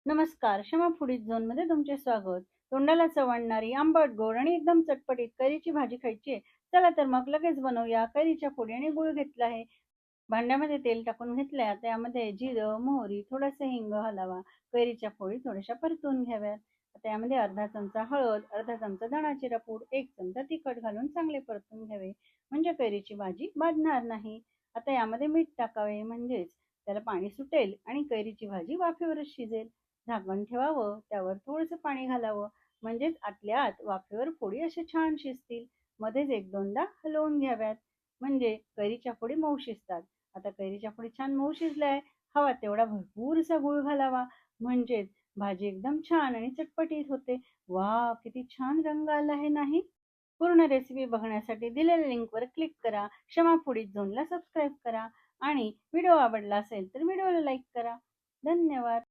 नमस्कार, क्षमा फूडीज झोनमध्ये तुमचे स्वागत. तोंडाला चव आणणारी, आंबट, गोड आणि एकदम चटपटीत कैरीची भाजी खायची आहे. चला तर मग लगेच बनवूया. कैरीच्या फोडी आणि गूळ घेतला आहे. भांड्यामध्ये तेल टाकून घेतलंय. आता त्यामध्ये जिरं, मोहरी, थोडासा हिंग घालावा. कैरीच्या फोडी थोड्याशा परतून घ्याव्यात. आता यामध्ये अर्धा चमचा हळद, अर्धा चमचा धणा जिरा पूड, 1 चमचा तिखट घालून चांगले परतून घ्यावे. म्हणजे कैरीची भाजी भाजणार नाही. आता यामध्ये मीठ टाकावे, म्हणजेच त्याला पाणी सुटेल आणि कैरीची भाजी वाफेवरच शिजेल. झाकण ठेवावं, त्यावर थोडंसं पाणी घालावं, म्हणजेच आतल्या आत वाफेवर फोडी अशा छान शिजतील. मध्येच 1-2दा हलवून घ्याव्यात, म्हणजे कैरीच्या फोडी मऊ शिजतात. आता कैरीच्या फोडी छान मऊ शिजल्या. हवा तेवढा भरपूरसा गूळ घालावा, म्हणजेच भाजी एकदम छान आणि चटपटीत होते. वाह! किती छान रंग आला आहे नाही? पूर्ण रेसिपी बघण्यासाठी दिलेल्या लिंकवर क्लिक करा. क्षमा फूडीज झोनला सबस्क्राईब करा आणि व्हिडिओ आवडला असेल तर व्हिडिओला लाईक करा. धन्यवाद.